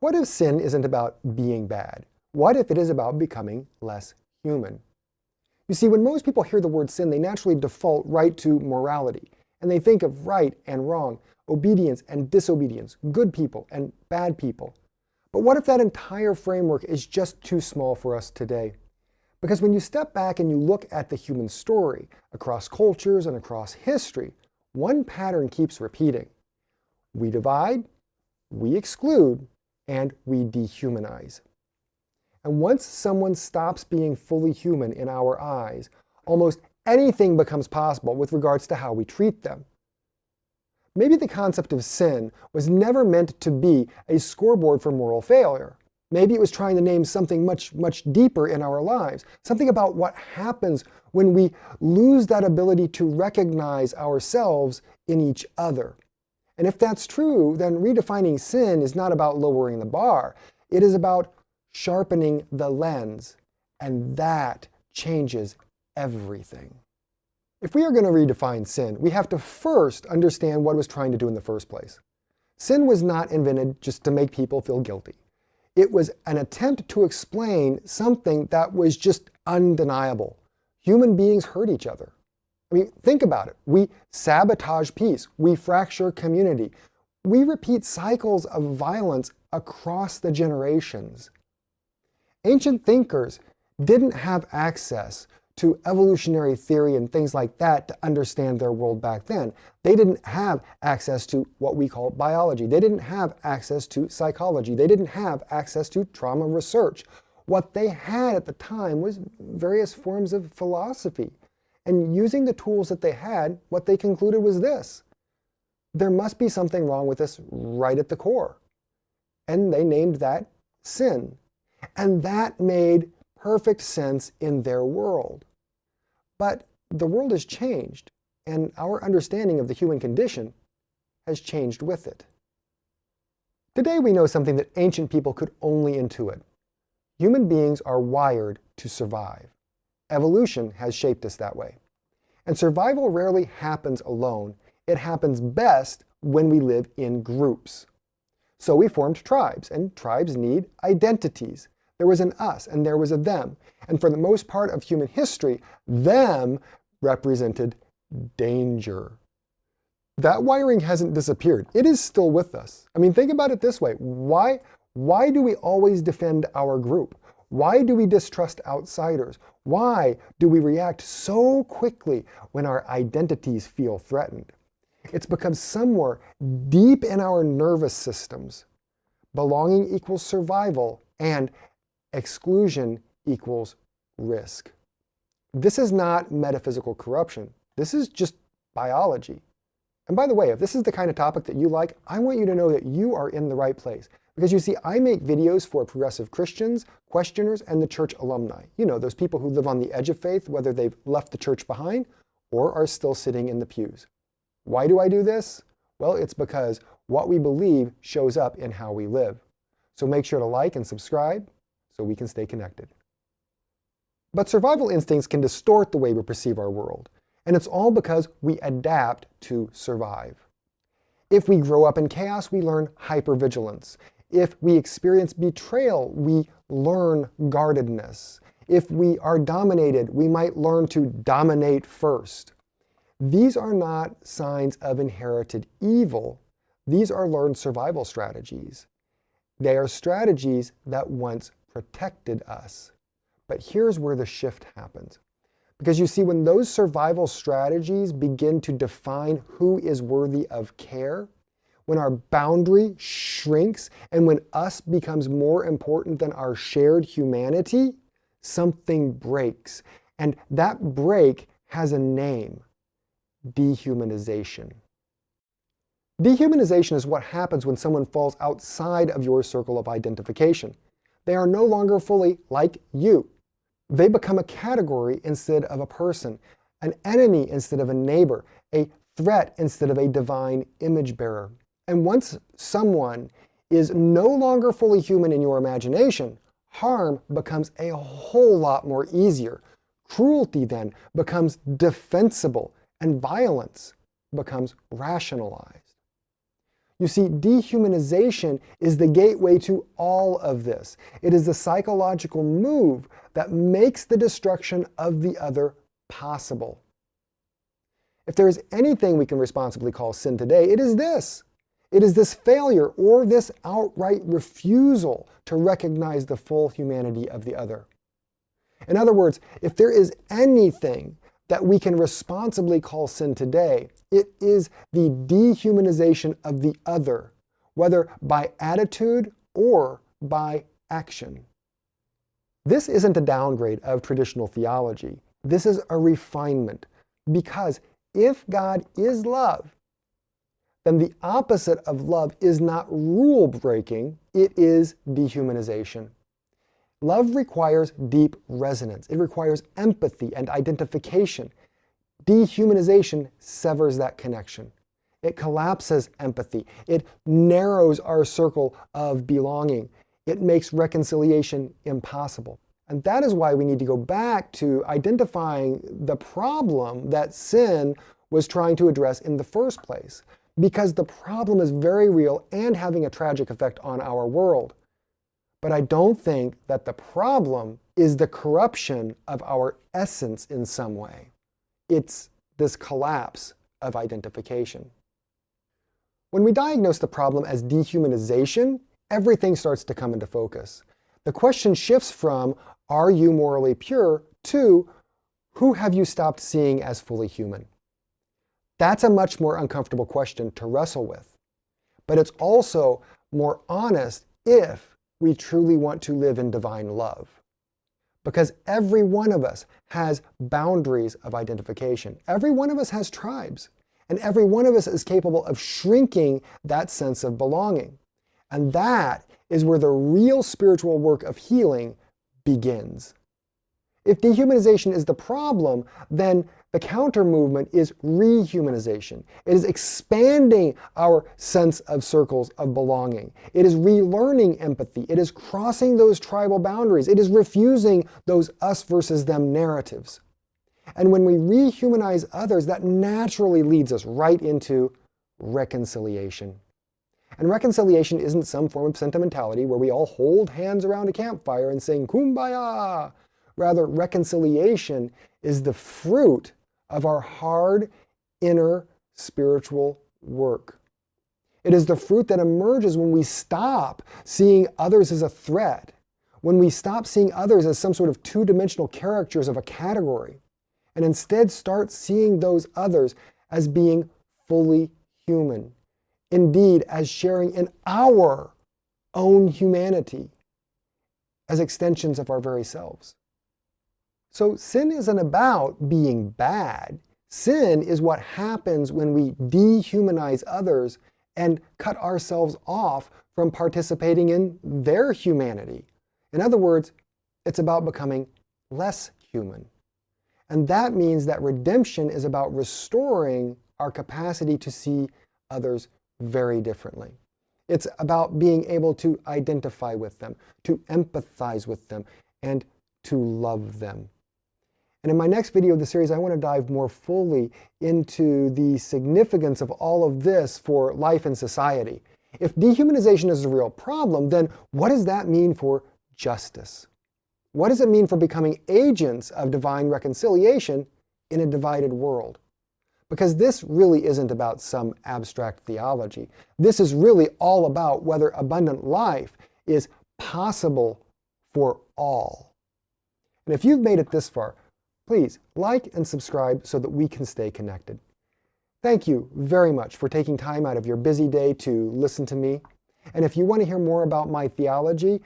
What if sin isn't about being bad? What if it is about becoming less human? You see, when most people hear the word sin, they naturally default right to morality, and they think of right and wrong, obedience and disobedience, good people and bad people. But what if that entire framework is just too small for us today? Because when you step back and you look at the human story across cultures and across history, one pattern keeps repeating. We divide, we exclude, and we dehumanize. And once someone stops being fully human in our eyes, almost anything becomes possible with regards to how we treat them. Maybe the concept of sin was never meant to be a scoreboard for moral failure. Maybe it was trying to name something much, much deeper in our lives, something about what happens when we lose that ability to recognize ourselves in each other. And if that's true, then redefining sin is not about lowering the bar. It is about sharpening the lens, and that changes everything. If we are going to redefine sin, we have to first understand what it was trying to do in the first place. Sin was not invented just to make people feel guilty. It was an attempt to explain something that was just undeniable. Human beings hurt each other. I mean, think about it. We sabotage peace. We fracture community. We repeat cycles of violence across the generations. Ancient thinkers didn't have access to evolutionary theory and things like that to understand their world back then. They didn't have access to what we call biology. They didn't have access to psychology. They didn't have access to trauma research. What they had at the time was various forms of philosophy. And using the tools that they had, what they concluded was this: there must be something wrong with us right at the core. And they named that sin. And that made perfect sense in their world. But the world has changed, and our understanding of the human condition has changed with it. Today we know something that ancient people could only intuit. Human beings are wired to survive. Evolution has shaped us that way. And survival rarely happens alone. It happens best when we live in groups. So we formed tribes, and tribes need identities. There was an us and there was a them. And for the most part of human history, them represented danger. That wiring hasn't disappeared. It is still with us. I mean, think about it this way. Why do we always defend our group? Why do we distrust outsiders? Why do we react so quickly when our identities feel threatened? It's because somewhere deep in our nervous systems, belonging equals survival and exclusion equals risk. This is not metaphysical corruption. This is just biology. And by the way, if this is the kind of topic that you like, I want you to know that you are in the right place. Because you see, I make videos for progressive Christians, questioners, and the church alumni. You know, those people who live on the edge of faith, whether they've left the church behind or are still sitting in the pews. Why do I do this? Well, it's because what we believe shows up in how we live. So make sure to like and subscribe so we can stay connected. But survival instincts can distort the way we perceive our world. And it's all because we adapt to survive. If we grow up in chaos, we learn hypervigilance. If we experience betrayal, we learn guardedness. If we are dominated, we might learn to dominate first. These are not signs of inherited evil. These are learned survival strategies. They are strategies that once protected us. But here's where the shift happens. Because you see, when those survival strategies begin to define who is worthy of care, when our boundary shrinks and when us becomes more important than our shared humanity, something breaks. And that break has a name: dehumanization. Dehumanization is what happens when someone falls outside of your circle of identification. They are no longer fully like you. They become a category instead of a person, an enemy instead of a neighbor, a threat instead of a divine image bearer. And once someone is no longer fully human in your imagination, harm becomes a whole lot more easier. Cruelty then becomes defensible, and violence becomes rationalized. You see, dehumanization is the gateway to all of this. It is the psychological move that makes the destruction of the other possible. If there is anything we can responsibly call sin today, it is this. It is this failure or this outright refusal to recognize the full humanity of the other. In other words, if there is anything that we can responsibly call sin today, it is the dehumanization of the other, whether by attitude or by action. This isn't a downgrade of traditional theology. This is a refinement, because if God is love, then the opposite of love is not rule breaking, it is dehumanization. Love requires deep resonance. It requires empathy and identification. Dehumanization severs that connection. It collapses empathy. It narrows our circle of belonging. It makes reconciliation impossible. And that is why we need to go back to identifying the problem that sin was trying to address in the first place, because the problem is very real and having a tragic effect on our world. But I don't think that the problem is the corruption of our essence in some way. It's this collapse of identification. When we diagnose the problem as dehumanization, everything starts to come into focus. The question shifts from, are you morally pure, to, who have you stopped seeing as fully human? That's a much more uncomfortable question to wrestle with. But it's also more honest if we truly want to live in divine love. Because every one of us has boundaries of identification. Every one of us has tribes. And every one of us is capable of shrinking that sense of belonging. And that is where the real spiritual work of healing begins. If dehumanization is the problem, then the counter movement is rehumanization. It is expanding our sense of circles of belonging. It is relearning empathy. It is crossing those tribal boundaries. It is refusing those us versus them narratives. And when we rehumanize others, that naturally leads us right into reconciliation. And reconciliation isn't some form of sentimentality where we all hold hands around a campfire and sing kumbaya. Rather, reconciliation is the fruit of our hard inner spiritual work. It is the fruit that emerges when we stop seeing others as a threat, when we stop seeing others as some sort of two-dimensional characters of a category, and instead start seeing those others as being fully human, indeed as sharing in our own humanity, as extensions of our very selves. So sin isn't about being bad. Sin is what happens when we dehumanize others and cut ourselves off from participating in their humanity. In other words, it's about becoming less human. And that means that redemption is about restoring our capacity to see others very differently. It's about being able to identify with them, to empathize with them, and to love them. And in my next video of the series, I want to dive more fully into the significance of all of this for life and society. If dehumanization is a real problem, then what does that mean for justice? What does it mean for becoming agents of divine reconciliation in a divided world? Because this really isn't about some abstract theology. This is really all about whether abundant life is possible for all. And if you've made it this far, please like and subscribe so that we can stay connected. Thank you very much for taking time out of your busy day to listen to me. And if you want to hear more about my theology,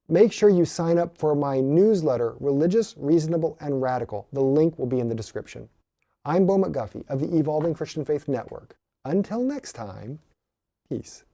make sure you sign up for my newsletter, Religious, Reasonable, and Radical. The link will be in the description. I'm Bo McGuffey of the Evolving Christian Faith Network. Until next time, peace.